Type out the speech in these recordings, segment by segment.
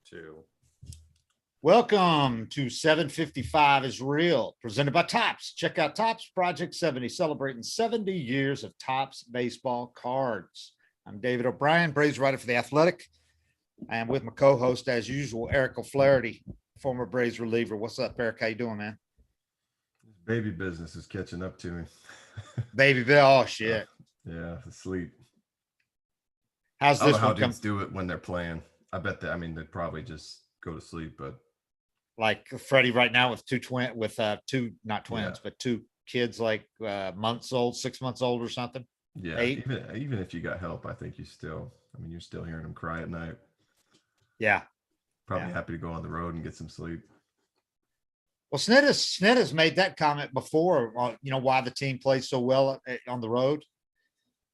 Two. Welcome to 755 is Real, presented by Topps. Check out Topps Project 70, celebrating 70 years of Topps baseball cards. I'm David O'Brien, Braves writer for The Athletic. I am with my co-host, as usual, Eric O'Flaherty, former Braves reliever. What's up, Eric? How you doing, man? Baby business is catching up to me. Baby Bill, oh, shit. Yeah, asleep. How's I don't this know how one come? dudes do it when they're playing. I bet that, they'd probably just go to sleep, but Like Freddie right now with two not twins, yeah. but two kids like months old, 6 months old or something. Yeah, 8. even if you got help, I think you're still hearing them cry at night. Yeah. Probably happy to go on the road and get some sleep. Well, Snit has made that comment before, why the team plays so well on the road.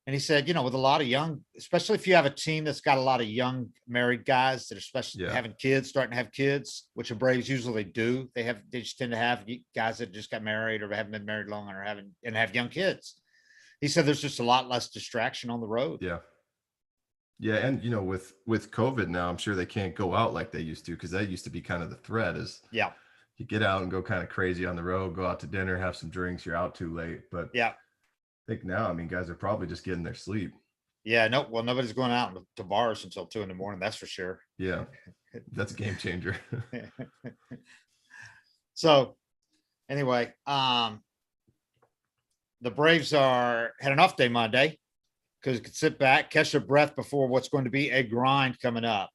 And he said, with a lot of young, especially if you have a team that's got a lot of young married guys that are especially having kids, starting to have kids, which the Braves usually do. They just tend to have guys that just got married or haven't been married long or have young kids. He said there's just a lot less distraction on the road. Yeah. Yeah, and with COVID now, I'm sure they can't go out like they used to, because that used to be kind of the threat is you get out and go kind of crazy on the road, go out to dinner, have some drinks, you're out too late. But I think now, guys are probably just getting their sleep. Yeah, nobody's going out to bars until 2 a.m. That's for sure. Yeah, that's a game changer. So anyway, the Braves had an off day Monday because you could sit back, catch their breath before what's going to be a grind coming up.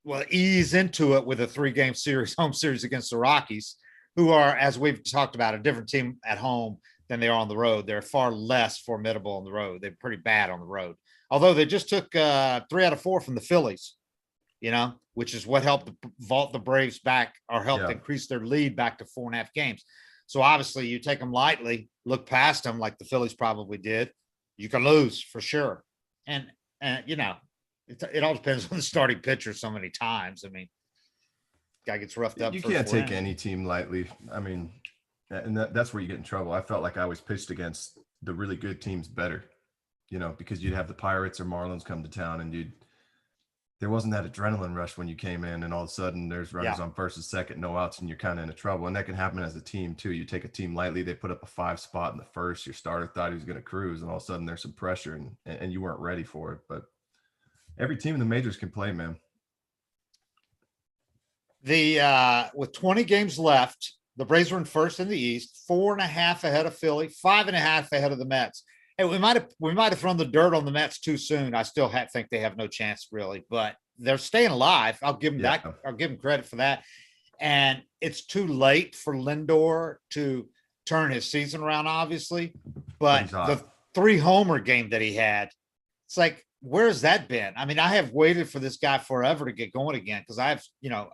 Well, ease into it with a 3-game series, home series against the Rockies, who are, as we've talked about, a different team at home than they are on the road. They're far less formidable on the road. They're pretty bad on the road. Although they just took 3 out of 4 from the Phillies, which is what helped vault the Braves back or helped increase their lead back to 4.5 games. So obviously you take them lightly, look past them like the Phillies probably did. You can lose for sure. And it all depends on the starting pitcher so many times. Guy gets roughed up. You can't take any team lightly. And that's where you get in trouble. I felt like I was pitched against the really good teams better, because you'd have the Pirates or Marlins come to town and there wasn't that adrenaline rush when you came in and all of a sudden there's runners on first and second, no outs, and you're kind of in trouble. And that can happen as a team too. You take a team lightly, they put up a 5 spot in the first, your starter thought he was going to cruise, and all of a sudden there's some pressure and you weren't ready for it. But every team in the majors can play, man. With 20 games left, the Braves were in first in the East, 4.5 ahead of Philly, 5.5 ahead of the Mets. And we might have thrown the dirt on the Mets too soon. I still think they have no chance really, but they're staying alive. I'll give them that. I'll give them credit for that. And it's too late for Lindor to turn his season around, obviously. But the 3-homer game that he had, it's like, where's that been? I have waited for this guy forever to get going again because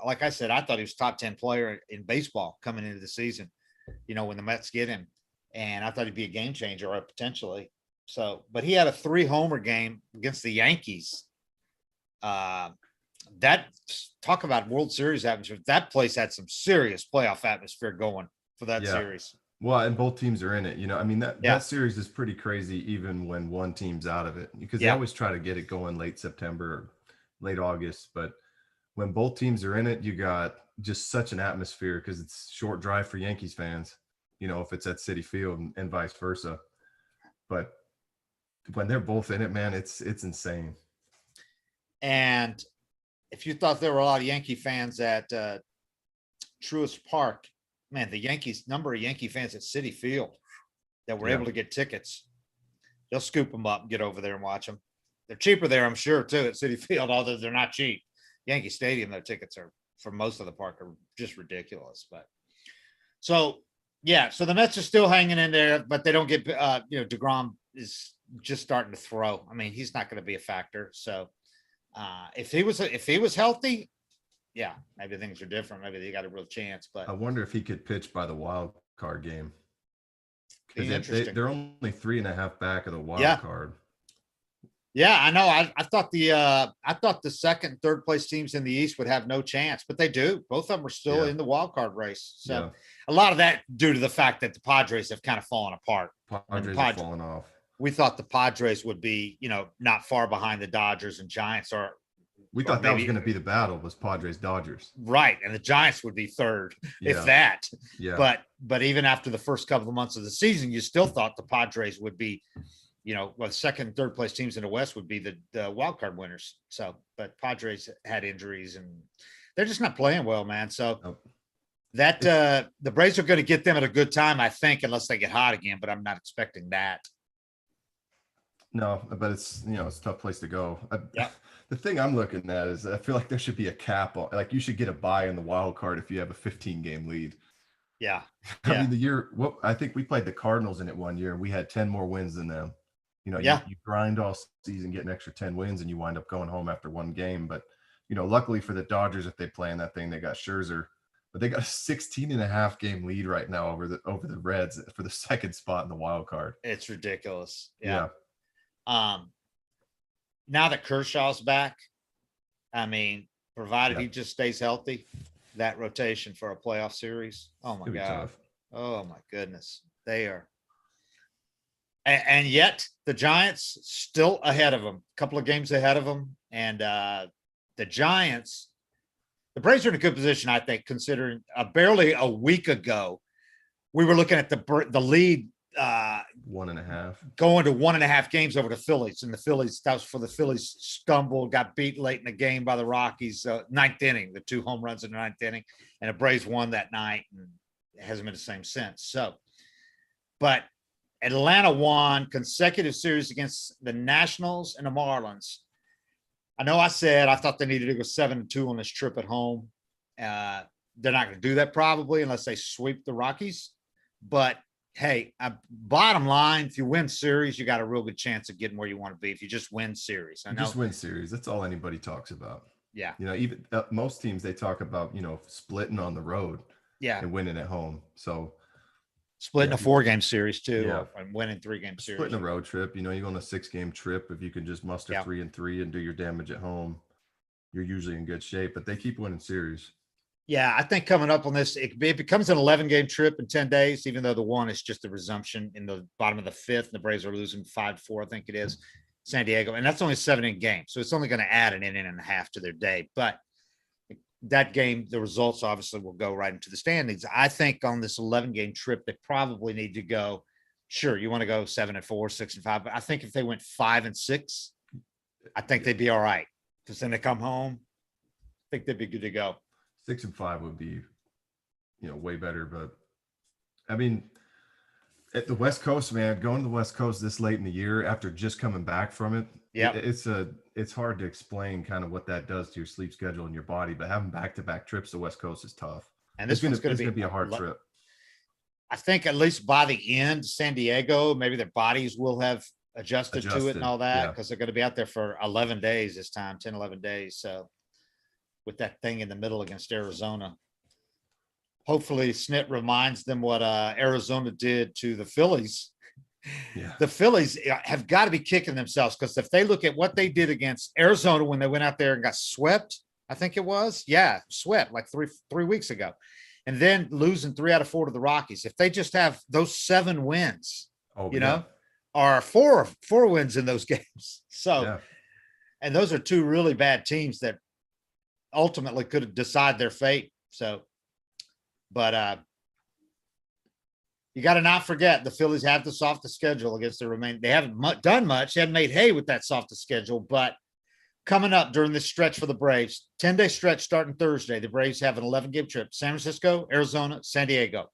like I said, I thought he was top 10 player in baseball coming into the season, when the Mets get him. And I thought he'd be a game changer or potentially. So, but he had a 3-homer game against the Yankees. Talk about World Series atmosphere. That place had some serious playoff atmosphere going for that series. Well, and both teams are in it. That series is pretty crazy even when one team's out of it, because they always try to get it going late September or late August. But when both teams are in it, you got just such an atmosphere because it's short drive for Yankees fans, if it's at Citi Field and vice versa. But when they're both in it, man, it's insane. And if you thought there were a lot of Yankee fans at Truist Park, man, number of Yankee fans at Citi Field that were able to get tickets, they'll scoop them up and get over there and watch them. They're cheaper there, I'm sure, too, at Citi Field, although they're not cheap. Yankee Stadium, their tickets are, for most of the park, are just ridiculous. But so the Mets are still hanging in there, but they don't get, DeGrom is just starting to throw. He's not going to be a factor. So if he was healthy, maybe things are different. Maybe they got a real chance. But I wonder if he could pitch by the wild card game. Because they're only 3.5 back of the wild card. Yeah, I know. I thought the second and third place teams in the East would have no chance, but they do. Both of them are still in the wild card race. So a lot of that due to the fact that the Padres have kind of fallen apart. Padres have fallen off. We thought the Padres would be, not far behind the Dodgers and Giants, or We or thought that was maybe going to be the battle, was Padres Dodgers. right, and the Giants would be third, if Yeah. that. Yeah. But even after the first couple of months of the season, you still thought the Padres would be, second and third place teams in the West would be the wild card winners. So, but Padres had injuries and they're just not playing well, man. So Nope. that the Braves are going to get them at a good time, I think, unless they get hot again. But I'm not expecting that. No, but it's it's a tough place to go. Yeah. The thing I'm looking at is I feel like there should be a cap on, like you should get a bye in the wild card if you have a 15-game lead. Yeah. I Yeah. mean, I think we played the Cardinals in it one year and we had 10 more wins than them. Yeah. You grind all season, get an extra 10 wins, and you wind up going home after one game. But luckily for the Dodgers, if they play in that thing, they got Scherzer, but they got a 16.5-game lead right now over the Reds for the second spot in the wild card. It's ridiculous. Yeah. Now that Kershaw's back, I mean, provided he just stays healthy, that rotation for a playoff series. Oh my God. Tough. Oh my goodness. They are. And yet the Giants still ahead of them, a couple of games ahead of them. And the Giants, the Braves are in a good position, I think, considering barely a week ago, we were looking at the lead 1.5 going to 1.5 games over the Phillies, and the Phillies, that was for the Phillies stumbled, got beat late in the game by the Rockies, ninth inning, the 2 home runs in the ninth inning, and the Braves won that night, and it hasn't been the same since. So, but Atlanta won consecutive series against the Nationals and the Marlins. I know I said I thought they needed to go 7-2 on this trip at home. They're not going to do that probably unless they sweep the Rockies, but hey, bottom line, if you win series, you got a real good chance of getting where you want to be. If you just win series, just win series. That's all anybody talks about. Yeah. Even most teams, they talk about, splitting on the road and winning at home. So splitting a 4-game series too, and winning 3-game series. Splitting a road trip, you go on a 6-game trip. If you can just muster 3-3 and do your damage at home, you're usually in good shape, but they keep winning series. Yeah, I think coming up on this, it becomes an 11-game trip in 10 days, even though the one is just a resumption in the bottom of the 5th. And the Braves are losing 5-4, I think it is, San Diego. And that's only a 7-inning game. So it's only going to add an inning and a half to their day. But that game, the results obviously will go right into the standings. I think on this 11-game trip, they probably need to go, sure, you want to go 7-4, 6-5. But I think if they went 5-6, I think they'd be all right. Because then they come home, I think they'd be good to go. 6-5 would be, way better. But I mean, at the West Coast, man, going to the West Coast this late in the year after just coming back from it, it's hard to explain kind of what that does to your sleep schedule and your body. But having back-to-back trips to the West Coast is tough. And this one's going to be a hard trip. I think at least by the end, San Diego, maybe their bodies will have adjusted to it and all that, because they're going to be out there for 11 days this time, 10, 11 days. So with that thing in the middle against Arizona, hopefully Snit reminds them what Arizona did to the Phillies. Yeah. The Phillies have got to be kicking themselves, because if they look at what they did against Arizona when they went out there and got swept, I think it was, swept like three weeks ago, and then losing 3 out of 4 to the Rockies. If they just have those 7 wins, or 4 wins in those games. So, and those are 2 really bad teams that ultimately could decide their fate. So, but you got to not forget the Phillies have the softest schedule against the remaining. They haven't done much. They haven't made hay with that softest schedule, but coming up during this stretch for the Braves, 10-day stretch starting Thursday, the Braves have an 11-game trip: San Francisco, Arizona, San Diego.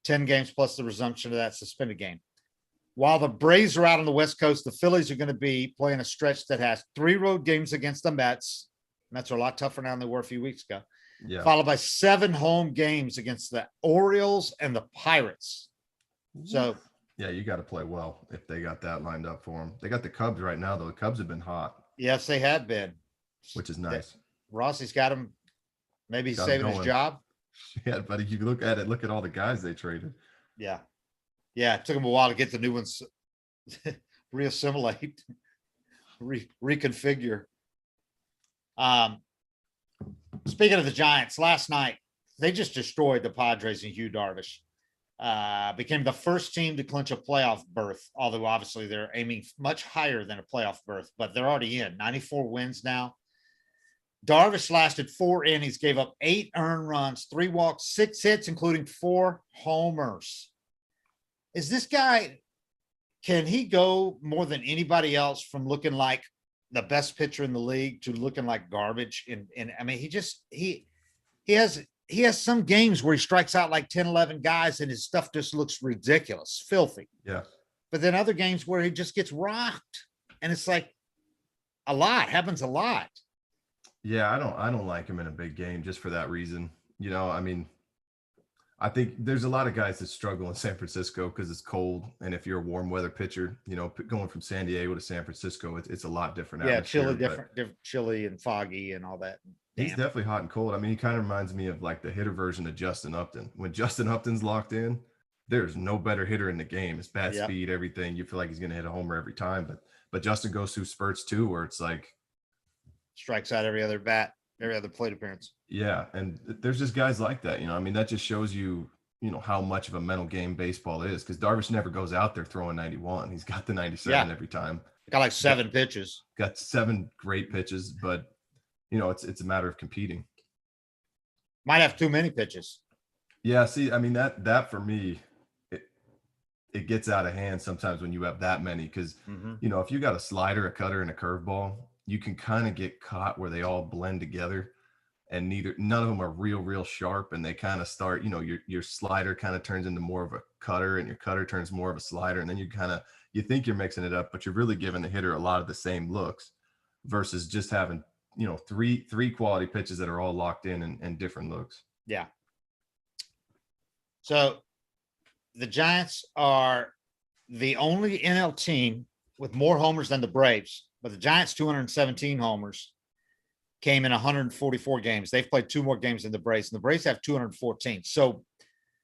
10 games plus the resumption of that suspended game. While the Braves are out on the West Coast, the Phillies are going to be playing a stretch that has 3 road games against the Mets. Mets are a lot tougher now than they were a few weeks ago. Yeah. Followed by 7 home games against the Orioles and the Pirates. So, yeah, you got to play well if they got that lined up for them. They got the Cubs right now, though. The Cubs have been hot. Yes, they have been. Which is nice. Rossi's got him. Maybe he's saving his job. Yeah, but if you look at it, look at all the guys they traded. Yeah. Yeah, it took them a while to get the new ones reassimilate, reconfigure. Speaking of the Giants, last night, they just destroyed the Padres and Hugh Darvish. Became the first team to clinch a playoff berth, although obviously they're aiming much higher than a playoff berth, but they're already in 94 wins now. Darvish lasted 4 innings, gave up 8 earned runs, 3 walks, 6 hits, including 4 homers. Is this guy, can he go more than anybody else from looking like the best pitcher in the league to looking like garbage? And I mean, he has some games where he strikes out like 10, 11 guys and his stuff just looks ridiculous, filthy. Yeah. But then other games where he just gets rocked. And it's like happens a lot. Yeah, I don't like him in a big game just for that reason. You know, I mean, I think there's a lot of guys that struggle in San Francisco because it's cold, and if you're a warm weather pitcher, you know, going from San Diego to San Francisco, it's a lot different. Yeah, atmosphere, different, chilly and foggy and all that. He's definitely hot and cold. I mean, he kind of reminds me of like the hitter version of Justin Upton. When Justin Upton's locked in, there's no better hitter in the game. It's bat speed, everything. You feel like he's going to hit a homer every time, but Justin goes through spurts too, where it's like strikes out every other bat, every other plate appearance. Yeah, and there's just guys like that. You know, I mean, that just shows you, you know, how much of a mental game baseball is, because Darvish never goes out there throwing 91. He's got the 97 every time. Got like 7 pitches. Got 7 great pitches, but you know, it's a matter of competing. Might have too many pitches. Yeah, see, I mean, that for me, it gets out of hand sometimes when you have that many, because you know, if you got a slider, a cutter, and a curveball, you can kind of get caught where they all blend together, and none of them are real sharp, and they kind of start, you know, your slider kind of turns into more of a cutter, and your cutter turns more of a slider, and then you think you're mixing it up, but you're really giving the hitter a lot of the same looks versus just having, you know, three quality pitches that are all locked in and different looks. Yeah. So the Giants are the only NL team with more homers than the Braves, but the Giants 217 homers came in 144 games. They've played 2 more games than the Braves, and the Braves have 214. So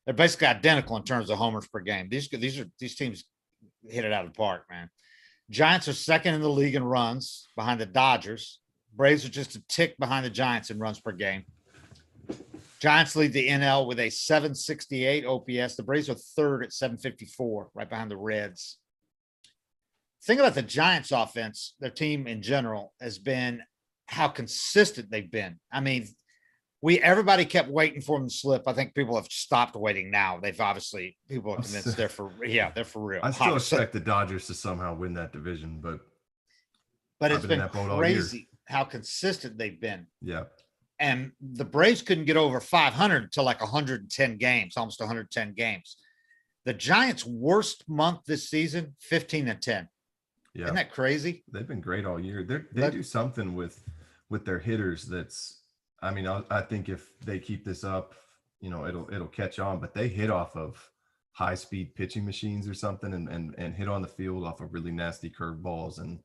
they're basically identical in terms of homers per game. These teams hit it out of the park, man. Giants are second in the league in runs behind the Dodgers. Braves are just a tick behind the Giants in runs per game. Giants lead the NL with a 768 OPS. The Braves are third at 754, right behind the Reds. Thing about the Giants offense, their team in general, has been how consistent they've been. I mean, everybody kept waiting for them to slip. I think people have stopped waiting now. People are convinced they're for real. I still expect the Dodgers to somehow win that division, but it's been crazy how consistent they've been. Yeah. And the Braves couldn't get over 500 until like 110 games, almost 110 games. The Giants' worst month this season, 15-10. Yeah. Isn't that crazy? They've been great all year. They do something with their hitters that's, I mean, I think if they keep this up, you know, it'll catch on, but they hit off of high-speed pitching machines or something and hit on the field off of really nasty curveballs. And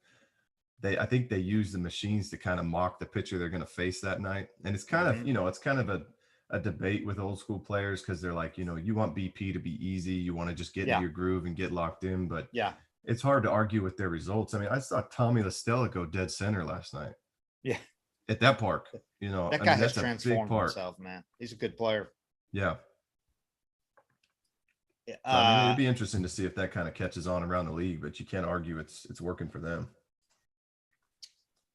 I think they use the machines to kind of mock the pitcher they're going to face that night. And it's kind of, you know, it's kind of a debate with old school players, because they're like, you know, you want BP to be easy. You want to just get into your groove and get locked in. But it's hard to argue with their results. I mean, I saw Tommy LaStella go dead center last night. Yeah. At that park, you know, that guy has transformed himself, man. He's a good player. Yeah. So, I mean, it'd be interesting to see if that kind of catches on around the league, but you can't argue it's working for them.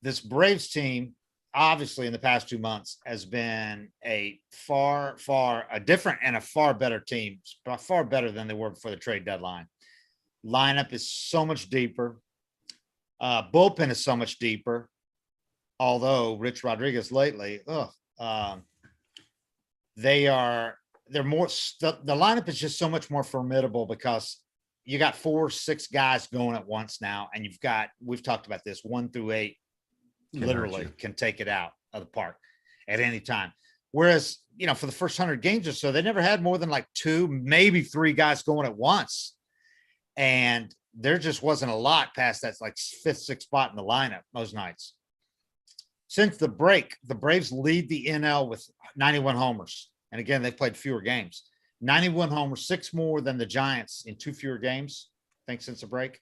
This Braves team, obviously in the past 2 months, has been a far different and a far better team, far better than they were before the trade deadline. Lineup is so much deeper. Bullpen is so much deeper. Although Rich Rodriguez lately, they're more. The lineup is just so much more formidable because you got 4 or 6 guys going at once now, and we've talked about this, 1 through 8 literally can take it out of the park at any time. Whereas, you know, for the first 100 games or so, they never had more than like 2, maybe 3 guys going at once. And there just wasn't a lot past that like 5th, 6th spot in the lineup most nights. Since the break, the Braves lead the NL with 91 homers. And again, they've played fewer games. 91 homers, 6 more than the Giants in 2 fewer games, I think, since the break.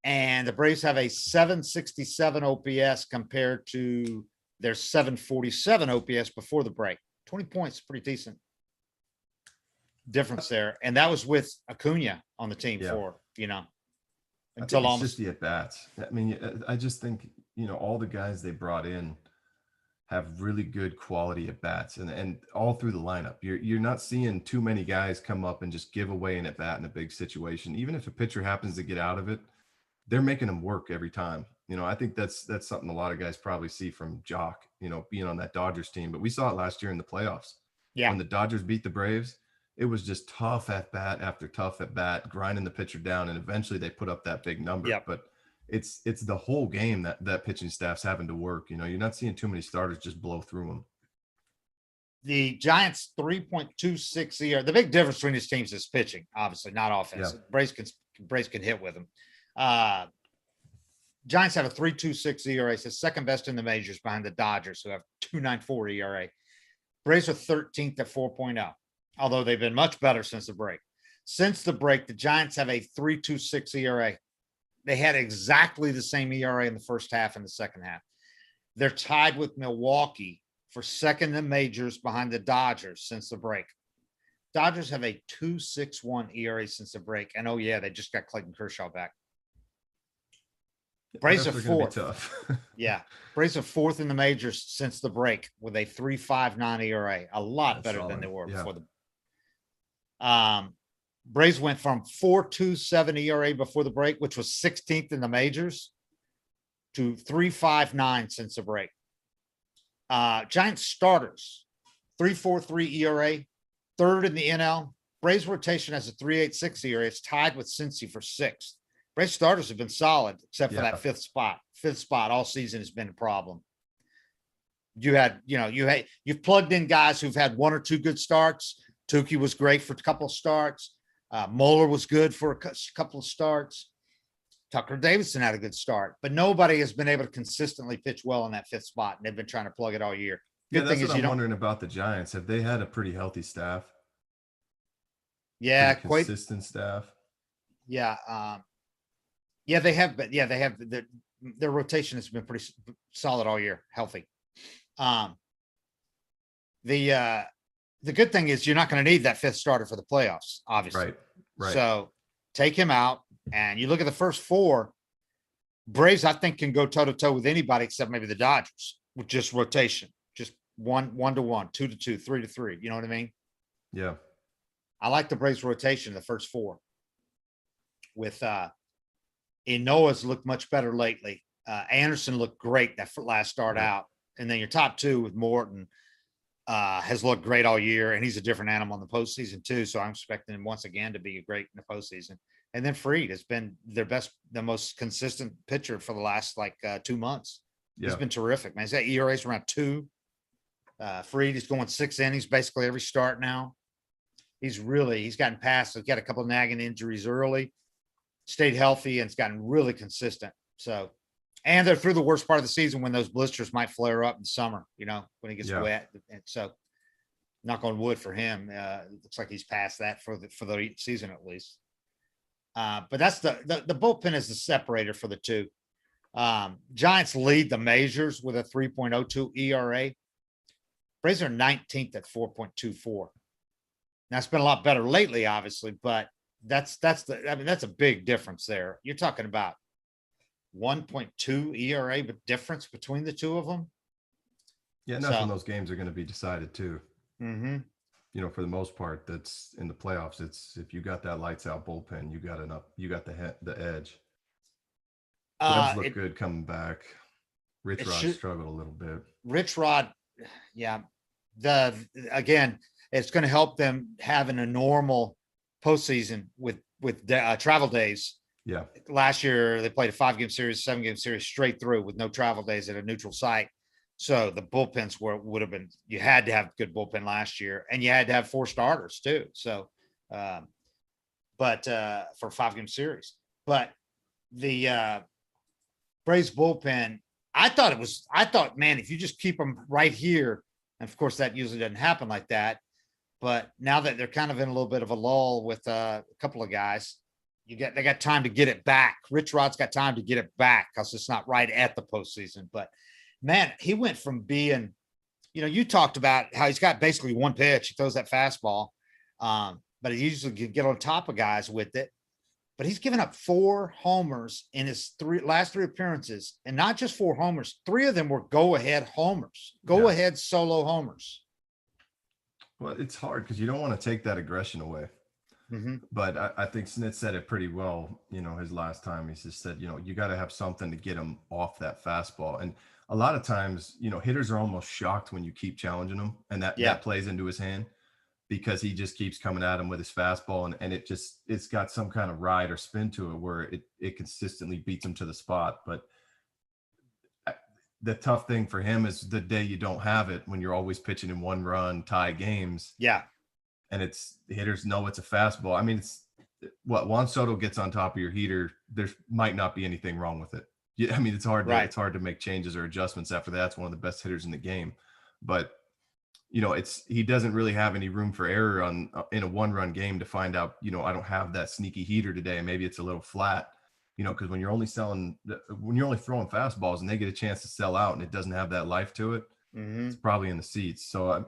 And the Braves have a 767 OPS compared to their 747 OPS before the break. 20 points, pretty decent difference there. And that was with Acuna on the team for, you know, until almost just the at-bats. I mean, I just think, you know, all the guys they brought in, have really good quality at bats, and all through the lineup. You're not seeing too many guys come up and just give away an at bat in a big situation. Even if a pitcher happens to get out of it, they're making them work every time. I think that's something a lot of guys probably see from Jock, being on that Dodgers team. But we saw it last year in the playoffs. Yeah. When the Dodgers beat the Braves, it was just tough at bat after tough at bat, grinding the pitcher down, and eventually they put up that big number. Yep. But it's the whole game that pitching staff's having to work. You're not seeing too many starters just blow through them. The Giants 3.26 ERA. The big difference between these teams is pitching, obviously, not offense. Yeah. Braves can hit with them. Giants have a 3.26 ERA. It's the second best in the majors behind the Dodgers, who have 2.94 ERA. Braves are 13th at 4.0, although they've been much better since the break. Since the break, the Giants have a 3.26 ERA. They had exactly the same ERA in the first half and the second half. They're tied with Milwaukee for second in majors behind the Dodgers since the break. Dodgers have a 2.61 ERA since the break. And oh yeah, they just got Clayton Kershaw back. Braves are fourth. Tough. Yeah. Braves are fourth in the majors since the break with a 3.59 ERA. A lot better than they were before the Braves went from 4.27 ERA before the break, which was 16th in the majors, to 3.59 since the break. Giants starters, 3.43 ERA, third in the NL. Braves rotation has a 3.86 ERA. It's tied with Cincy for sixth. Braves starters have been solid, except for that fifth spot. Fifth spot all season has been a problem. You've plugged in guys who've had one or two good starts. Tukey was great for a couple of starts. Moeller was good for a couple of starts. Tucker Davidson had a good start, but nobody has been able to consistently pitch well in that fifth spot, and they've been trying to plug it all year. Good thing is I'm wondering about the Giants. Have they had a pretty healthy staff? Yeah, pretty consistent staff. Yeah, yeah, they have. But yeah, they have. Their rotation has been pretty solid all year, healthy. The good thing is you're not going to need that fifth starter for the playoffs, obviously. Right. So take him out, and you look at the first four. Braves, I think, can go toe to toe with anybody except maybe the Dodgers with just rotation, just 1-1, 2-2, 3-3. You know what I mean? Yeah. I like the Braves rotation the first four. With Enoa's looked much better lately. Anderson looked great that last start out, and then your top two with Morton has looked great all year, and he's a different animal in the postseason too. So I'm expecting him once again to be great in the postseason. And then Fried has been the most consistent pitcher for the last 2 months. Yeah. He's been terrific, man. He's got ERAs around 2. Fried is going 6 innings basically every start now. He's gotten past. He's got a couple of nagging injuries early, stayed healthy, and it's gotten really consistent. So, and they're through the worst part of the season when those blisters might flare up in the summer, when it gets wet. And so, knock on wood for him. It looks like he's past that for the season at least. But that's the bullpen is the separator for the two. Giants lead the majors with a 3.02 ERA. Braves are 19th at 4.24. Now it's been a lot better lately, obviously, but that's a big difference there. You're talking about 1.2 ERA, but difference between the two of them. Yeah, enough of those games are going to be decided too. Mm-hmm. For the most part, that's in the playoffs. It's if you got that lights out bullpen, you got the edge. Dubs look good coming back. Rich Rod struggled a little bit. Rich Rod, yeah. Again, it's going to help them having a normal postseason with travel days. Yeah. Last year they played a 5-game series, 7-game series straight through with no travel days at a neutral site. So the bullpens would have been, you had to have good bullpen last year, and you had to have 4 starters too. So, but for a 5-game series, but the Braves bullpen, I thought, man, if you just keep them right here, and of course that usually doesn't happen like that. But now that they're kind of in a little bit of a lull with a couple of guys, they got time to get it back. Rich Rod's got time to get it back because it's not right at the postseason. But man, he went from being, you talked about how he's got basically one pitch. He throws that fastball, but he usually can get on top of guys with it. but he's given up 4 homers in his last three appearances, and not just 4 homers. 3 of them were go-ahead homers, go-ahead solo homers. Well, it's hard because you don't want to take that aggression away. Mm-hmm. But I think Snit said it pretty well, his last time. He just said, you got to have something to get him off that fastball. And a lot of times, hitters are almost shocked when you keep challenging them, and that plays into his hand because he just keeps coming at him with his fastball, and it's got some kind of ride or spin to it where it consistently beats him to the spot. But the tough thing for him is the day you don't have it, when you're always pitching in 1-run tie games. Yeah. And the hitters know it's a fastball. I mean, it's what Juan Soto gets on top of your heater. There might not be anything wrong with it. Yeah, I mean, it's hard. It's hard to make changes or adjustments after that. It's one of the best hitters in the game, but he doesn't really have any room for error in a 1-run game to find out. I don't have that sneaky heater today. Maybe it's a little flat. Because when you're only throwing fastballs and they get a chance to sell out and it doesn't have that life to it, it's probably in the seats. So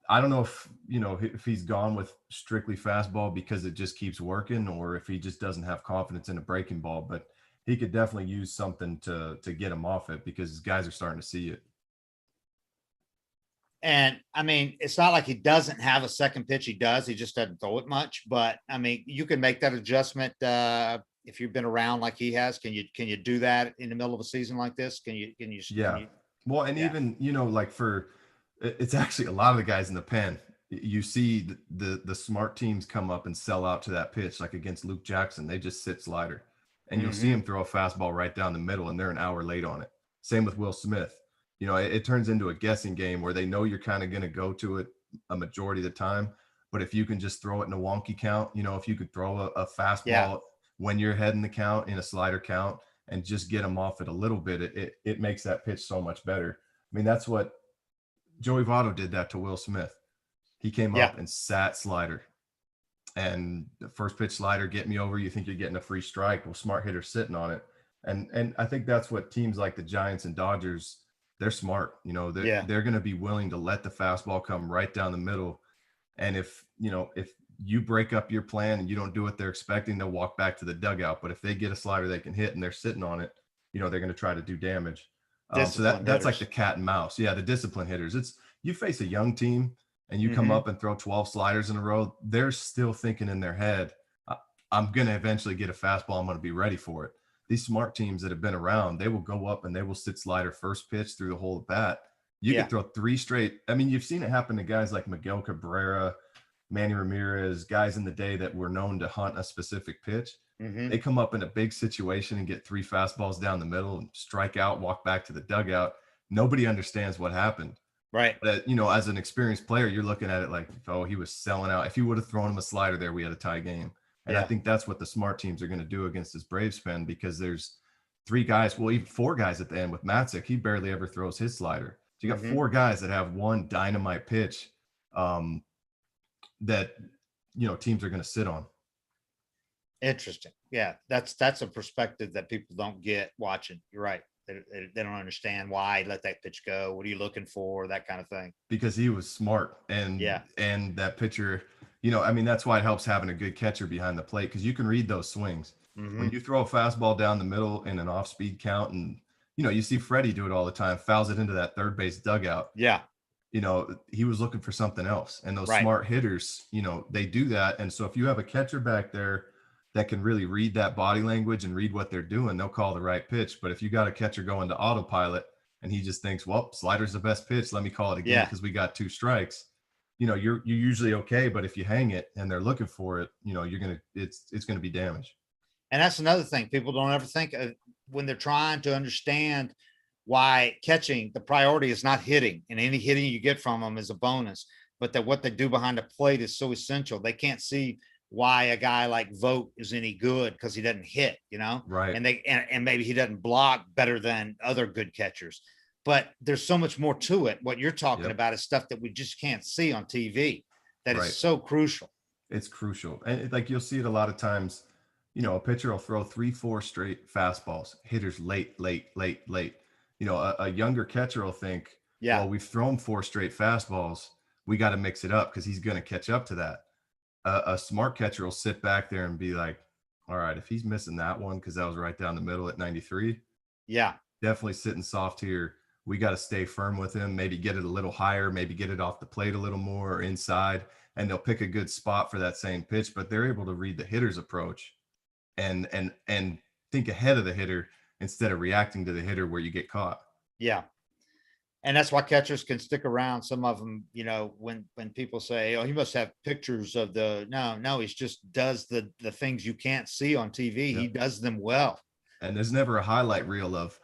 I don't know if he's gone with strictly fastball because it just keeps working, or if he just doesn't have confidence in a breaking ball, but he could definitely use something to get him off it because his guys are starting to see it. And I mean, it's not like he doesn't have a second pitch. He does. He just doesn't throw it much, but I mean, you can make that adjustment. If you've been around like he has, can you do that in the middle of a season like this? Well, and even, it's actually a lot of the guys in the pen. You see the smart teams come up and sell out to that pitch, like against Luke Jackson. They just sit slider, and you'll see him throw a fastball right down the middle, and they're an hour late on it. Same with Will Smith. It turns into a guessing game where they know you're kind of going to go to it a majority of the time. But if you can just throw it in a wonky count, if you could throw a fastball when you're ahead in the count, in a slider count, and just get them off it a little bit, it makes that pitch so much better. I mean, that's what Joey Votto did that to Will Smith. He came up and sat slider, and the first pitch slider, get me over. You think you're getting a free strike. Well, smart hitter sitting on it. And I think that's what teams like the Giants and Dodgers, they're smart. They're going to be willing to let the fastball come right down the middle. And if you break up your plan and you don't do what they're expecting, they'll walk back to the dugout. But if they get a slider they can hit and they're sitting on it, they're going to try to do damage. So that's like the cat and mouse. Yeah, the discipline hitters. You face a young team and you come up and throw 12 sliders in a row, they're still thinking in their head, I'm going to eventually get a fastball. I'm going to be ready for it. These smart teams that have been around, they will go up and they will sit slider first pitch through the whole bat. You can throw 3 straight. I mean, you've seen it happen to guys like Miguel Cabrera, Manny Ramirez, guys in the day that were known to hunt a specific pitch. They come up in a big situation and get 3 fastballs down the middle and strike out, walk back to the dugout. Nobody understands what happened. Right. But, as an experienced player, you're looking at it like, oh, he was selling out. If you would have thrown him a slider there, we had a tie game. And I think that's what the smart teams are going to do against this Braves pen, because there's 3 guys, well, even 4 guys at the end with Matzik. He barely ever throws his slider. So you got 4 guys that have one dynamite pitch that, teams are going to sit on. Interesting. Yeah, that's a perspective that people don't get watching. You're right. They don't understand why let that pitch go. What are you looking for? That kind of thing. Because he was smart, and that pitcher, that's why it helps having a good catcher behind the plate, because you can read those swings. When you throw a fastball down the middle in an off-speed count, and you see Freddie do it all the time, fouls it into that third base dugout. Yeah. He was looking for something else, and those smart hitters, they do that. And so if you have a catcher back there that can really read that body language and read what they're doing, they'll call the right pitch. But if you got a catcher going to autopilot and he just thinks, well, slider's the best pitch, let me call it again because we got 2 strikes, you're usually okay. But if you hang it and they're looking for it, it's going to be damage. And that's another thing people don't ever think of when they're trying to understand why catching, the priority is not hitting, and any hitting you get from them is a bonus, but that what they do behind the plate is so essential. They can't see why a guy like Vogt is any good because he doesn't hit, right. And maybe he doesn't block better than other good catchers, but there's so much more to it. What you're talking about is stuff that we just can't see on TV that is so crucial. It's crucial. And you'll see it a lot of times, a pitcher will throw 3-4 straight fastballs, hitters late. A younger catcher will think, well, we've thrown 4 straight fastballs, we got to mix it up because he's going to catch up to that. a smart catcher will sit back there and be like, all right, if he's missing that one, because that was right down the middle at 93, Yeah. definitely sitting soft here. We got to stay firm with him, maybe get it a little higher, maybe get it off the plate a little more or inside, and they'll pick a good spot for that same pitch, but they're able to read the hitter's approach and think ahead of the hitter instead of reacting to the hitter where you get caught. Yeah. And that's why catchers can stick around. Some of them, when people say, oh, he must have pictures of no, he just does the things you can't see on TV. Yep. He does them well. And there's never a highlight reel of,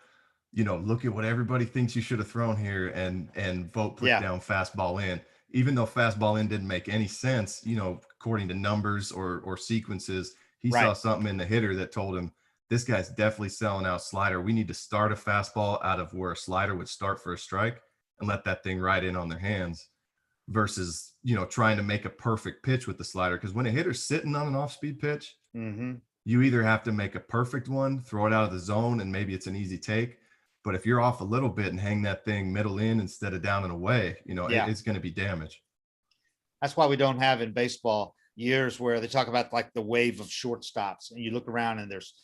look at what everybody thinks you should have thrown here and vote put down fastball in, even though fastball in didn't make any sense, according to numbers or sequences. He saw something in the hitter that told him, this guy's definitely selling out slider. We need to start a fastball out of where a slider would start for a strike and let that thing ride in on their hands versus, trying to make a perfect pitch with the slider. Because when a hitter's sitting on an off-speed pitch, you either have to make a perfect one, throw it out of the zone, and maybe it's an easy take. But if you're off a little bit and hang that thing middle in instead of down and away, it's going to be damage. That's why we don't have in baseball years where they talk about like the wave of shortstops, and you look around and there's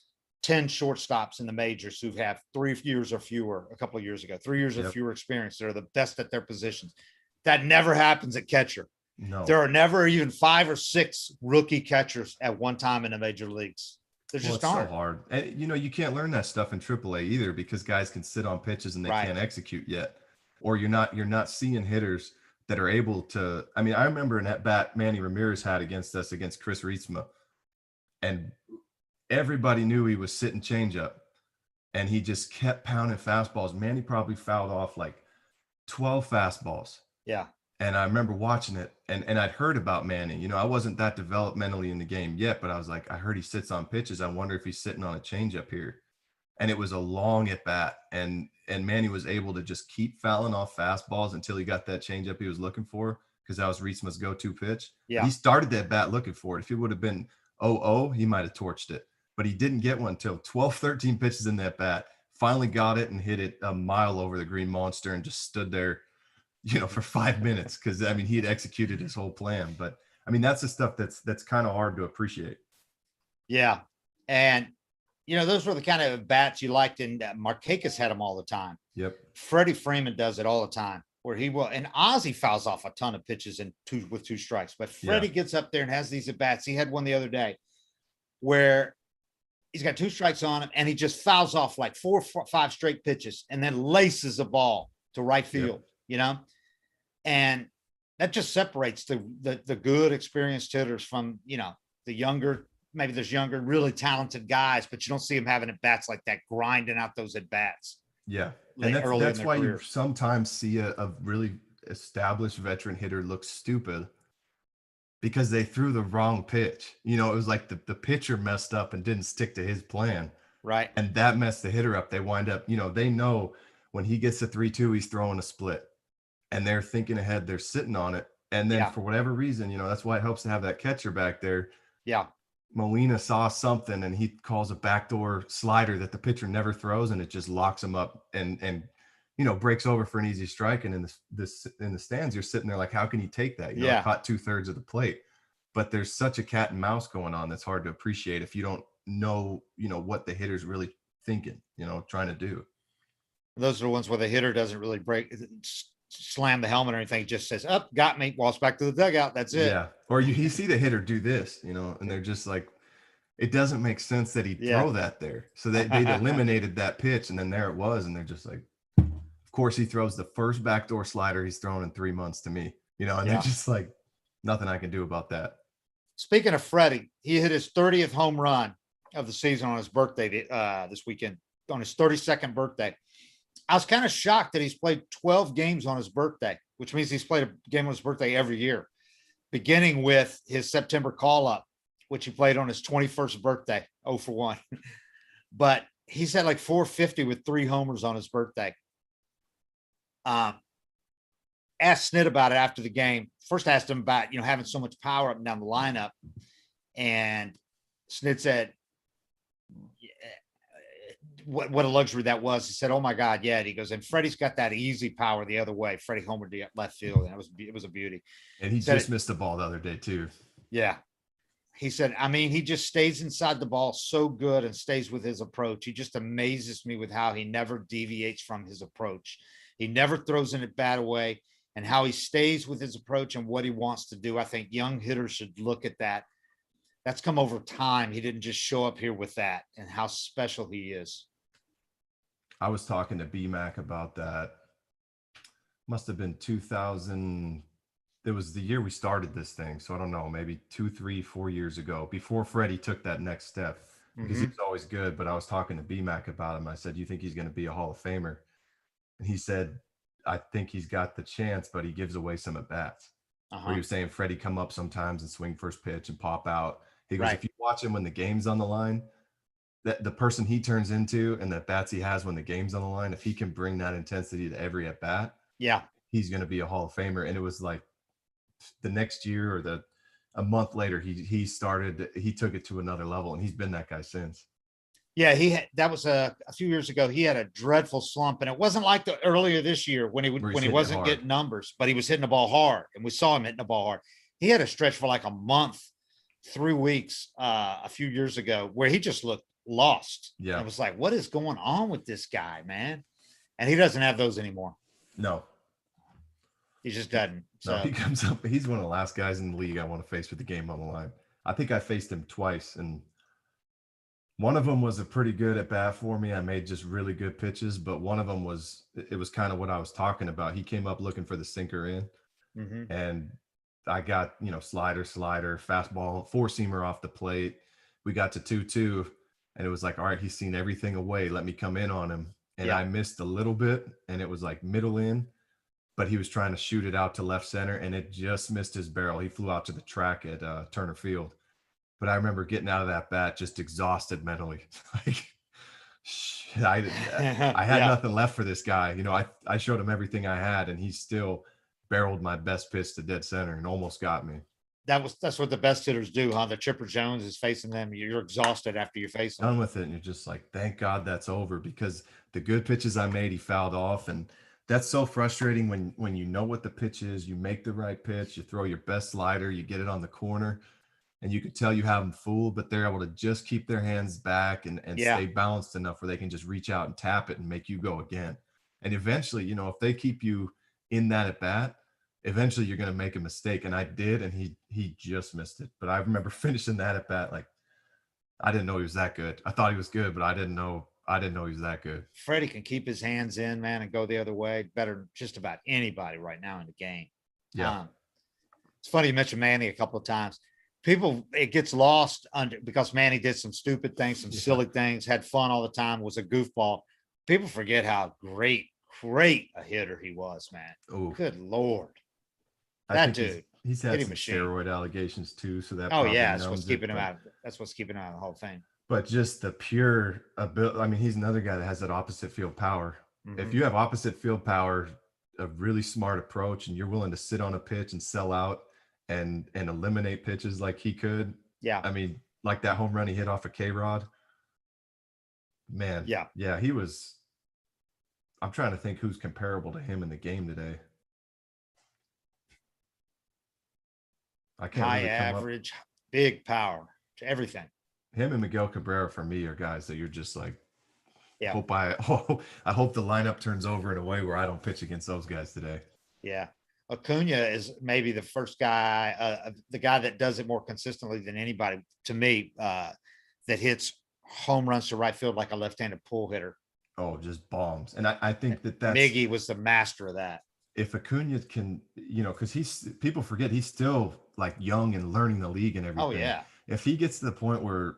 10 shortstops in the majors who have 3 years or fewer a couple of years ago, 3 years or fewer experience. They're the best at their positions. That never happens at catcher. No, there are never even 5 or 6 rookie catchers at one time in the major leagues. They're just aren't. so hard. And, you can't learn that stuff in AAA either because guys can sit on pitches and they can't execute yet. Or you're not seeing hitters that are able to. I mean, I remember an at-bat Manny Ramirez had against us against Chris Rietsma. And everybody knew he was sitting changeup. And he just kept pounding fastballs. Manny probably fouled off like 12 fastballs. Yeah. And I remember watching it and I'd heard about Manny. I wasn't that developmentally in the game yet, but I was like, I heard he sits on pitches. I wonder if he's sitting on a changeup here. And it was a long at bat. And Manny was able to just keep fouling off fastballs until he got that changeup he was looking for, because that was Rietsma's go-to pitch. Yeah. He started that bat looking for it. If it would have been 0-0, he might have torched it. But he didn't get one until 12, 13 pitches in that bat. Finally got it and hit it a mile over the green monster and just stood there, for 5 minutes. Cause he had executed his whole plan, but that's the stuff that's kind of hard to appreciate. Yeah. And, those were the kind of bats you liked, and Markakis had them all the time. Yep. Freddie Freeman does it all the time where he will, and Ozzie fouls off a ton of pitches with 2 strikes, but Freddie gets up there and has these at bats. He had one the other day where he's got 2 strikes on him and he just fouls off like 4 or 5 straight pitches and then laces a ball to right field, and that just separates the good experienced hitters from, the younger. Maybe there's younger, really talented guys, but you don't see them having at bats like that, grinding out those at bats. Yeah. And that's why you sometimes see a really established veteran hitter look stupid because they threw the wrong pitch. It was like the pitcher messed up and didn't stick to his plan. Right. And that messed the hitter up. They wind up, they know when he gets to 3-2, he's throwing a split and they're thinking ahead. They're sitting on it. And then for whatever reason, that's why it helps to have that catcher back there. Yeah. Molina saw something and he calls a backdoor slider that the pitcher never throws, and it just locks him up and breaks over for an easy strike. And in the stands, you're sitting there like, how can he take that? Caught 2/3 of the plate. But there's such a cat and mouse going on that's hard to appreciate if you don't know, what the hitter's really thinking, trying to do. Those are the ones where the hitter doesn't really slam the helmet or anything. He just says, up, got me, walks back to the dugout. That's it. Yeah. Or you see the hitter do this, and they're just like, it doesn't make sense that he'd throw that there. So they'd eliminated that pitch, and then there it was. And they're just like, of course he throws the first backdoor slider he's thrown in 3 months to me, and they're just like, nothing I can do about that. Speaking of Freddie, he hit his 30th home run of the season on his birthday this weekend, on his 32nd birthday. I was kind of shocked that he's played 12 games on his birthday, which means he's played a game on his birthday every year, beginning with his September call-up, which he played on his 21st birthday, 0 for 1. But he's had like 450 with 3 homers on his birthday. Asked Snit about it after the game. First asked him about, having so much power up and down the lineup. And Snit said, what a luxury that was. He said, oh my God. Yeah. And he goes, and Freddie's got that easy power the other way. Freddie homered the left field. And it was a beauty. And he just missed the ball the other day too. Yeah. he said, I mean, he just stays inside the ball so good and stays with his approach. He just amazes me with how he never deviates from his approach. He never throws an at bat away, and how he stays with his approach and what he wants to do. I think young hitters should look at that. That's come over time. He didn't just show up here with that, and how special he is. I was talking to BMAC about that. Must have been 2000. It was the year we started this thing. So I don't know, maybe 2, 3, 4 years ago, before Freddie took that next step, because he was always good. But I was talking to BMAC about him. I said, you think he's going to be a Hall of Famer? And he said, I think he's got the chance, but he gives away some at bats. Where he was saying Freddie come up sometimes and swing first pitch and pop out. He goes, if you watch him when the game's on the line, that the person he turns into and the bats he has when the game's on the line, if he can bring that intensity to every at bat, he's going to be a Hall of Famer. And it was like the next year or a month later, he took it to another level, and he's been that guy since. Yeah, that was a few years ago. He had a dreadful slump, and it wasn't like the earlier this year when he wasn't getting numbers, but he was hitting the ball hard, and we saw him hitting the ball hard. He had a stretch for like a month, 3 weeks, a few years ago, where he just looked lost. Yeah, it was like, what is going on with this guy, man? And he doesn't have those anymore. No, he just doesn't. So he comes up. He's one of the last guys in the league I want to face with the game on the line. I think I faced him twice, and one of them was a pretty good at bat for me. I made just really good pitches, but one of them was kind of what I was talking about. He came up looking for the sinker in, and I got, slider, fastball, four-seamer off the plate. We got to 2-2, and it was like, all right, he's seen everything away. Let me come in on him. And I missed a little bit, and it was like middle in, but he was trying to shoot it out to left center, and it just missed his barrel. He flew out to the track at Turner Field. But I remember getting out of that bat just exhausted mentally. Like, I had nothing left for this guy. I showed him everything I had, and he still barreled my best pitch to dead center and almost got me. That's what the best hitters do, huh? The Chipper Jones is facing them. You're exhausted after you face them. Done with it, and you're just like, thank God that's over, because the good pitches I made, he fouled off, and that's so frustrating when you know what the pitch is, you make the right pitch, you throw your best slider, you get it on the corner, and you could tell you have them fooled, but they're able to just keep their hands back and stay balanced enough where they can just reach out and tap it and make you go again. And eventually, if they keep you in that at bat, eventually you're going to make a mistake. And I did, and he just missed it. But I remember finishing that at bat, like, I didn't know he was that good. I thought he was good, but I didn't know he was that good. Freddie can keep his hands in, man, and go the other way better than just about anybody right now in the game. Yeah. It's funny you mentioned Manny a couple of times. It gets lost because Manny did some stupid things, some silly things, had fun all the time, was a goofball. People forget how great a hitter he was, man. Oh, good Lord. That dude. He's had some steroid allegations too. So that that's what's keeping him out. That's what's keeping him out of the Hall of Fame. But just the pure ability. I mean, he's another guy that has that opposite field power. If you have opposite field power, a really smart approach, and you're willing to sit on a pitch and sell out and eliminate pitches like he could. Yeah. I mean, like that home run he hit off of K-Rod. Man. Yeah, he was. I'm trying to think who's comparable to him in the game today. I can't. High average, big power to everything. Him and Miguel Cabrera for me are guys that you're just like, I hope the lineup turns over in a way where I don't pitch against those guys today. Yeah. Acuna is maybe the first guy, the guy that does it more consistently than anybody to me, that hits home runs to right field like a left-handed pull hitter. Oh, just bombs. And I think that's Miggy was the master of that. If Acuna can, because people forget he's still like young and learning the league and everything. Oh yeah. If he gets to the point where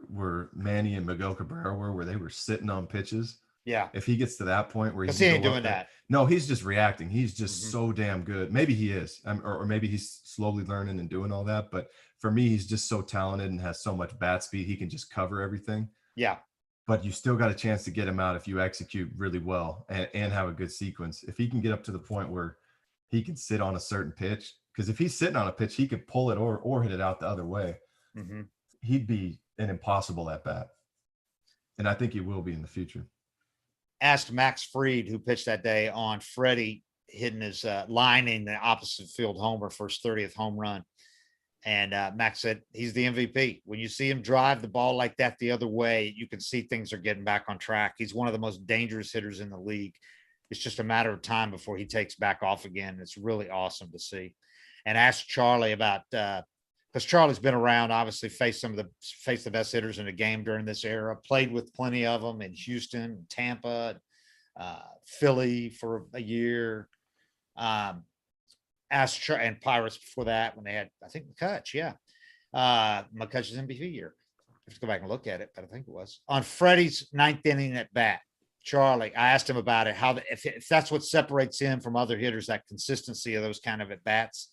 Manny and Miguel Cabrera where they were sitting on pitches. Yeah. If he gets to that point where he ain't doing that. No, he's just reacting. He's just so damn good. Maybe he is, or maybe he's slowly learning and doing all that. But for me, he's just so talented and has so much bat speed. He can just cover everything. Yeah. But you still got a chance to get him out if you execute really well and have a good sequence. If he can get up to the point where he can sit on a certain pitch, because if he's sitting on a pitch, he could pull it or hit it out the other way. He'd be an impossible at bat. And I think he will be in the future. Asked Max Fried, who pitched that day, on Freddie hitting his line in the opposite field homer for his 30th home run. And Max said he's the MVP. When you see him drive the ball like that the other way, you can see things are getting back on track. He's one of the most dangerous hitters in the league. It's just a matter of time before he takes back off again. It's really awesome to see. And ask Charlie about because Charlie's been around, obviously faced the best hitters in the game during this era, played with plenty of them in Houston, Tampa, Philly for a year. And Pirates before that when they had, I think, McCutch. Yeah. McCutch's MVP year. I have to go back and look at it, but I think it was on Freddie's ninth inning at bat. Charlie, I asked him about it, how if that's what separates him from other hitters, that consistency of those kind of at bats.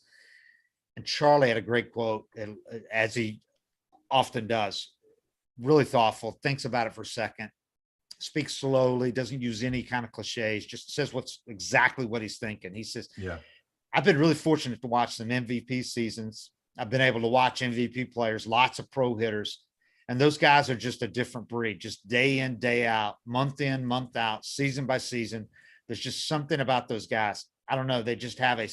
And Charlie had a great quote, as he often does. Really thoughtful, thinks about it for a second, speaks slowly, doesn't use any kind of cliches, just says what's exactly what he's thinking. He says, Yeah. I've been really fortunate to watch some MVP seasons. I've been able to watch MVP players, lots of pro hitters, and those guys are just a different breed, just day in, day out, month in, month out, season by season. There's just something about those guys. I don't know. They just have a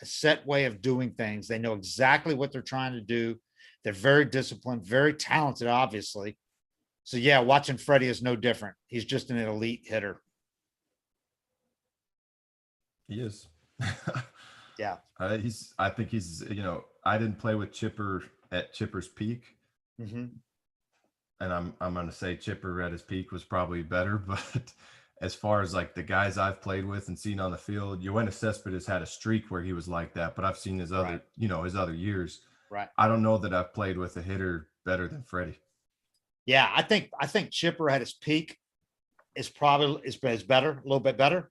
set way of doing things. They know exactly what they're trying to do. They're very disciplined, very talented, obviously. So yeah, watching Freddie is no different. He's just an elite hitter. He is. Yeah. I think he's, I didn't play with Chipper at Chipper's peak. Mm-hmm. And I'm going to say Chipper at his peak was probably better, but as far as like the guys I've played with and seen on the field, Yoenis Cespedes had a streak where he was like that, but I've seen his other, his other years. Right. I don't know that I've played with a hitter better than Freddie. Yeah, I think Chipper at his peak is probably is better, a little bit better.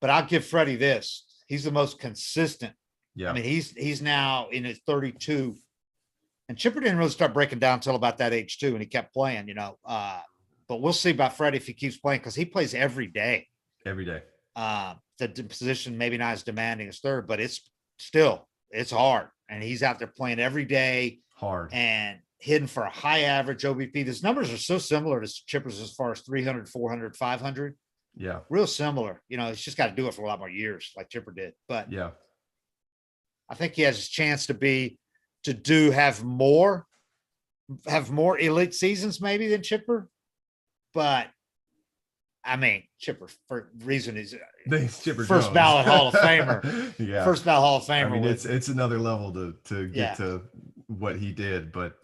But I'll give Freddie this. He's the most consistent. Yeah. I mean, he's now in his 32. And Chipper didn't really start breaking down until about that age too, and he kept playing, but we'll see about Freddie if he keeps playing because he plays every day. Every day. The position maybe not as demanding as third, but it's hard. And he's out there playing every day. Hard. And hitting for a high average OBP. These numbers are so similar to Chipper's as far as 300, 400, 500. Yeah. Real similar. He's just got to do it for a lot more years like Chipper did. But yeah, I think he has a chance to have more elite seasons maybe than Chipper. But I mean, Chipper for reason is Chipper first Jones. Ballot Hall of Famer. Yeah. First ballot Hall of Famer. I mean, it's another level to get to what he did, but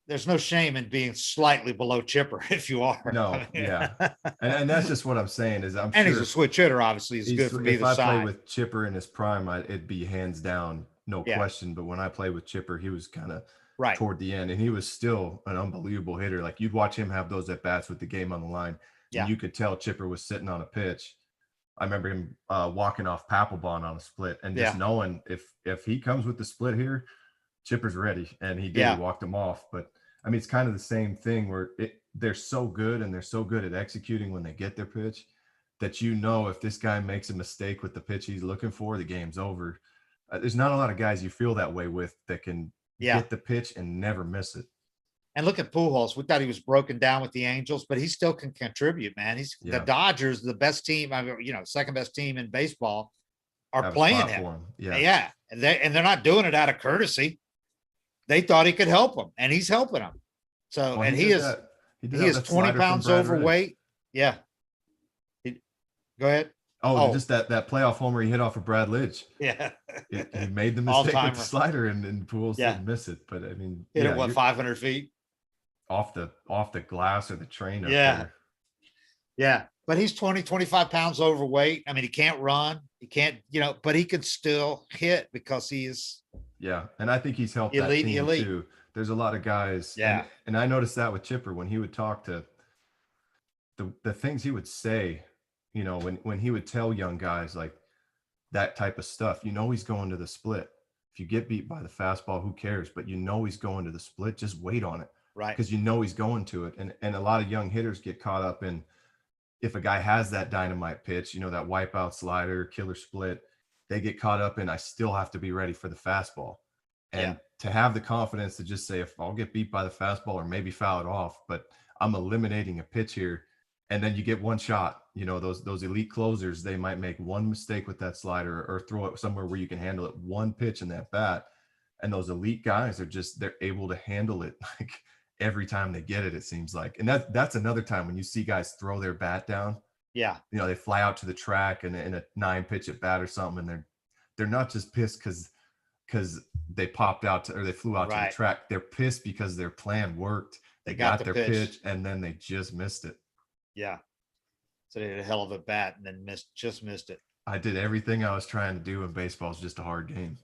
there's no shame in being slightly below Chipper if you are. No, yeah. And that's just what I'm saying is and he's a switch hitter, obviously. He's good from either side. If I play with Chipper in his prime, it'd be hands down, no question. But when I played with Chipper, he was kind of toward the end, and he was still an unbelievable hitter. Like you'd watch him have those at bats with the game on the line. Yeah. And you could tell Chipper was sitting on a pitch. I remember him walking off Papelbon on a split and just knowing if he comes with the split here, Chipper's ready. And he did. He walked him off. But I mean, it's kind of the same thing where they're so good and they're so good at executing when they get their pitch that if this guy makes a mistake with the pitch he's looking for, the game's over. There's not a lot of guys you feel that way with that can get the pitch and never miss it. And look at Pujols. We thought he was broken down with the Angels, but he still can contribute, man. The Dodgers, the best team, second best team in baseball, are playing him. Yeah. And they're not doing it out of courtesy. They thought he could help them, and he's helping them. So, and he is 20 pounds overweight. Yeah. Go ahead. Just that playoff homer he hit off of Brad Lidge. Yeah. He made the mistake with the slider, and Pujols didn't miss it. But I mean, hit it 500 feet off the glass or the train. Yeah. But he's 20, 25 pounds overweight. I mean, he can't run. He can't, but he could still hit because he is. Yeah. And I think he's helped that team too. There's a lot of guys. Yeah. And I noticed that with Chipper when he would talk to the things he would say, when he would tell young guys like that type of stuff, he's going to the split. If you get beat by the fastball, who cares? But he's going to the split. Just wait on it. Right. Because he's going to it. And a lot of young hitters get caught up in if a guy has that dynamite pitch, that wipeout slider, killer split, they get caught up in I still have to be ready for the fastball. And to have the confidence to just say, if I'll get beat by the fastball or maybe foul it off, but I'm eliminating a pitch here. And then you get one shot, those elite closers, they might make one mistake with that slider or throw it somewhere where you can handle it one pitch in that bat. And those elite guys are just, they're able to handle it like every time they get it, it seems like. And that's another time when you see guys throw their bat down. Yeah. You know, they fly out to the track and in a 9-pitch at bat or something, and they're not just pissed because they popped out to, or they flew out to the Right. track. They're pissed because their plan worked. They got the their pitch and then they just missed it. Yeah. So they had a hell of a bat and then just missed it. I did everything I was trying to do, and baseball is just a hard game.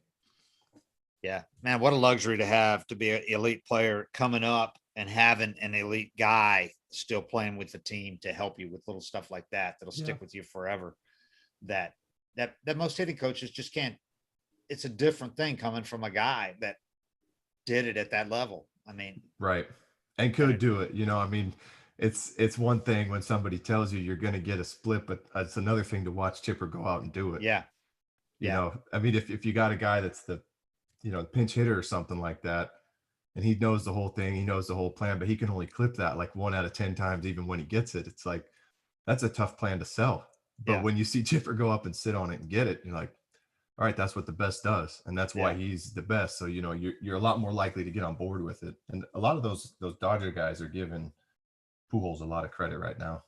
Yeah, man, what a luxury to have, to be an elite player coming up and having an elite guy still playing with the team to help you with little stuff like that. That'll stick with you forever. That most hitting coaches just can't. It's a different thing coming from a guy that did it at that level. I mean, right. And could do it. You know, I mean, it's one thing when somebody tells you you're going to get a split, but it's another thing to watch Chipper go out and do it. Yeah. You know, I mean, if you got a guy that's the, you know, pinch hitter or something like that, and he knows the whole thing, he knows the whole plan, but he can only clip that like 1 out of 10 times, even when he gets it. It's like, that's a tough plan to sell. But when you see Chipper go up and sit on it and get it, you're like, all right, that's what the best does. And that's why he's the best. So, you know, you're a lot more likely to get on board with it. And a lot of those Dodger guys are giving Pujols a lot of credit right now.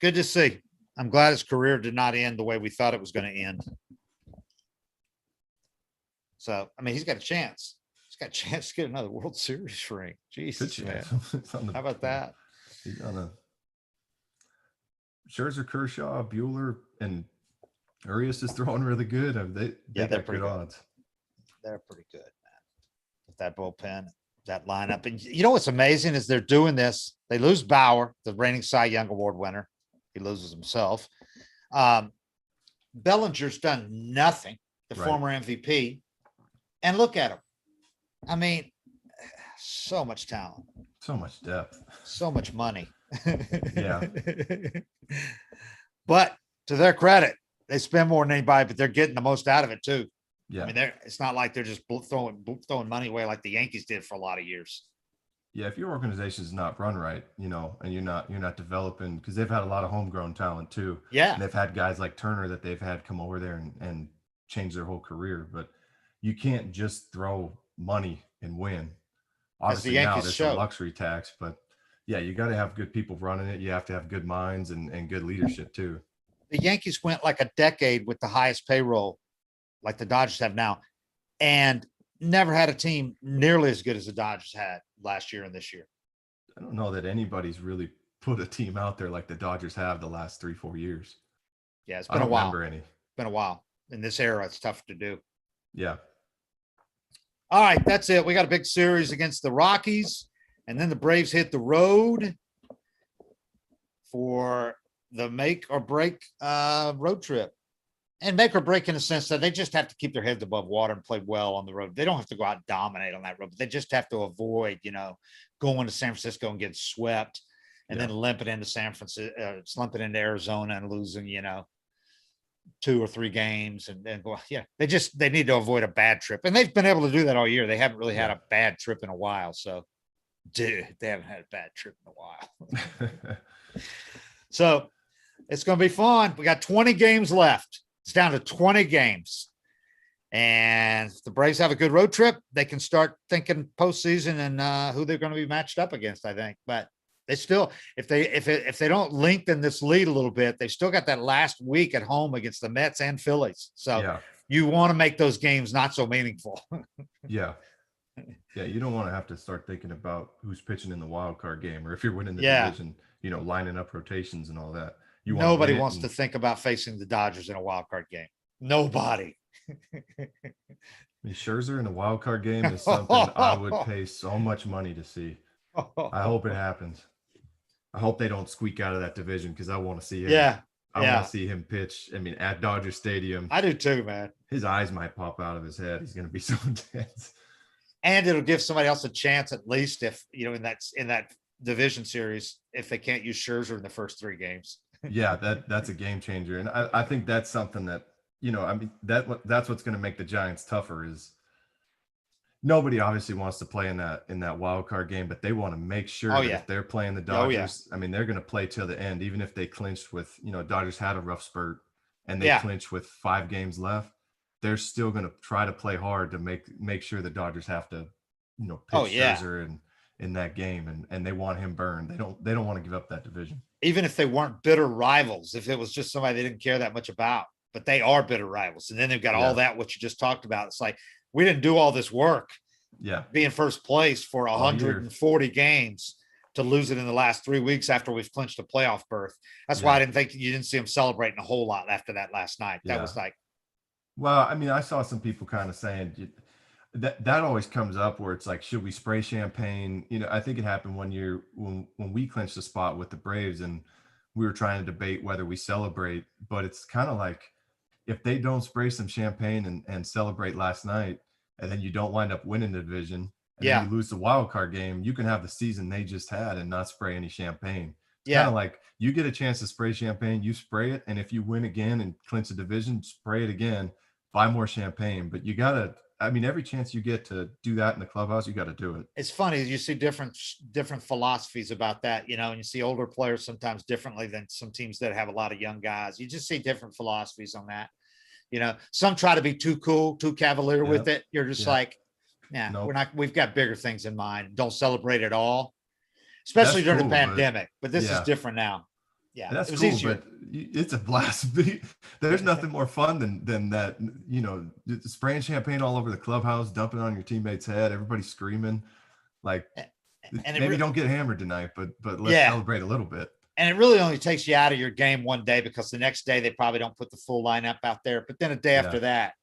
Good to see. I'm glad his career did not end the way we thought it was going to end. So, I mean, he's got a chance. He's got a chance to get another World Series ring. Jesus, man. How about that? He's on a Scherzer, Kershaw, Bueller, and Urias is throwing really good. They're got good odds. They're pretty good, man. With that bullpen, that lineup. And you know what's amazing is they're doing this. They lose Bauer, the reigning Cy Young Award winner. He loses himself. Bellinger's done nothing, the former MVP. And look at him. I mean, so much talent. So much depth. So much money. Yeah. But to their credit, they spend more than anybody, but they're getting the most out of it too. Yeah. I mean, it's not like they're just throwing money away like the Yankees did for a lot of years. Yeah, if your organization is not run right, you know, and you're not developing, because they've had a lot of homegrown talent too. Yeah. And they've had guys like Turner that they've had come over there and change their whole career. But you can't just throw money and win. Obviously now there's a luxury tax, but yeah, you got to have good people running it. You have to have good minds and good leadership too. The Yankees went like a decade with the highest payroll, like the Dodgers have now, and never had a team nearly as good as the Dodgers had last year and this year. I don't know that anybody's really put a team out there like the Dodgers have the last 3-4 years. Yeah, it's been a while. I don't remember any. It's been a while. In this era, it's tough to do. Yeah. All right, that's it. We got a big series against the Rockies, and then the Braves hit the road for the make or break road trip. And make or break in the sense that they just have to keep their heads above water and play well on the road. They don't have to go out and dominate on that road, but they just have to avoid, you know, going to San Francisco and getting swept and then limping into San Francisco, slumping into Arizona and losing, you know, 2 or 3 games. And then, well, yeah, they need to avoid a bad trip. And they've been able to do that all year. They haven't really had a bad trip in a while. So, dude, they haven't had a bad trip in a while. So it's going to be fun. We got 20 games left. It's down to 20 games. And if the Braves have a good road trip, they can start thinking postseason and who they're going to be matched up against, I think. But they still, if they don't lengthen this lead a little bit, they've still got that last week at home against the Mets and Phillies. So you want to make those games not so meaningful. Yeah. Yeah, you don't want to have to start thinking about who's pitching in the wild card game, or if you're winning the division, you know, lining up rotations and all that. Nobody wants to think about facing the Dodgers in a wild card game. Nobody. I mean, Scherzer in a wild card game is something I would pay so much money to see. I hope it happens. I hope they don't squeak out of that division, because I want to see him. Yeah. I want to see him pitch. I mean, at Dodger Stadium. I do too, man. His eyes might pop out of his head. He's going to be so intense. And it'll give somebody else a chance, at least, if, you know, in that division series, if they can't use Scherzer in the first 3 games. Yeah, that's a game changer. And I think that's something that, you know, I mean, that's what's going to make the Giants tougher. Is nobody obviously wants to play in that wild card game, but they want to make sure that if they're playing the Dodgers, I mean, they're going to play till the end, even if they clinched with, you know, Dodgers had a rough spurt and they clinched with 5 games left. they're still going to try to play hard to make sure the Dodgers have to, Oh, pitch yeah. Scherzer in that game, and they want him burned. They don't want to give up that division. Even if they weren't bitter rivals, if it was just somebody they didn't care that much about, but they are bitter rivals. And then they've got all that, what you just talked about. It's like, we didn't do all this work. Yeah. Be in first place for 140 games to lose it in the last 3 weeks after we've clinched a playoff berth. That's why I didn't think you didn't see him celebrating a whole lot after that last night. That was like, well, I mean, I saw some people kind of saying that always comes up where it's like, should we spray champagne? I think it happened one year when we clinched the spot with the Braves, and we were trying to debate whether we celebrate, but it's kind of like, if they don't spray some champagne and celebrate last night, and then you don't wind up winning the division, and then you lose the wild card game, you can have the season they just had and not spray any champagne. It's kind of like, you get a chance to spray champagne, you spray it, and if you win again and clinch the division, spray it again, buy more champagne. But you gotta, I mean, every chance you get to do that in the clubhouse, you got to do it. It's funny. You see different philosophies about that, and you see older players sometimes differently than some teams that have a lot of young guys. You just see different philosophies on that. Some try to be too cool, too cavalier with it. You're just like, we're not, we've got bigger things in mind. Don't celebrate at all, especially during the pandemic. But this is different now. Yeah, that's cool, easier. But it's a blast. There's nothing more fun than that. Spraying champagne all over the clubhouse, dumping on your teammate's head, everybody screaming. Like, and maybe don't get hammered tonight, but let's celebrate a little bit. And it really only takes you out of your game one day, because the next day they probably don't put the full lineup out there. But then a day after that,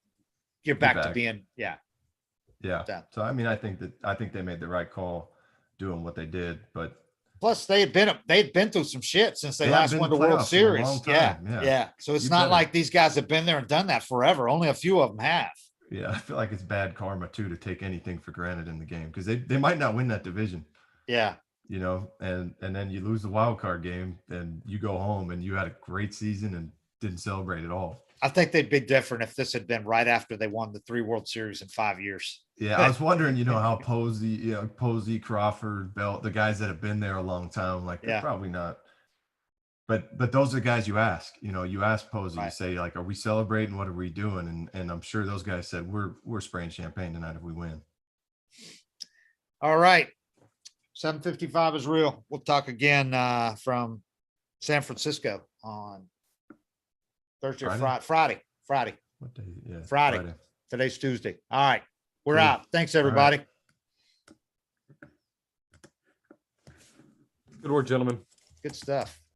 you're back to being Yeah. So I mean, I think they made the right call doing what they did, but. Plus, they'd been through some shit since they last won the World Series. Yeah. So it's not like these guys have been there and done that forever. Only a few of them have. Yeah, I feel like it's bad karma too to take anything for granted in the game, because they might not win that division. Yeah. And then you lose the wild card game, and you go home and you had a great season and didn't celebrate at all. I think they'd be different if this had been right after they won the 3 World Series in 5 years. Yeah, I was wondering, how Posey, Crawford, Belt, the guys that have been there a long time, like, they're probably not. But those are guys you ask. You ask Posey, you say, like, are we celebrating? What are we doing? And I'm sure those guys said, we're spraying champagne tonight if we win. All right. 7:55 is real. We'll talk again from San Francisco on Thursday or Friday. What day? Yeah, Friday. Today's Tuesday. All right. We're out. Thanks, everybody. Good work, gentlemen. Good stuff.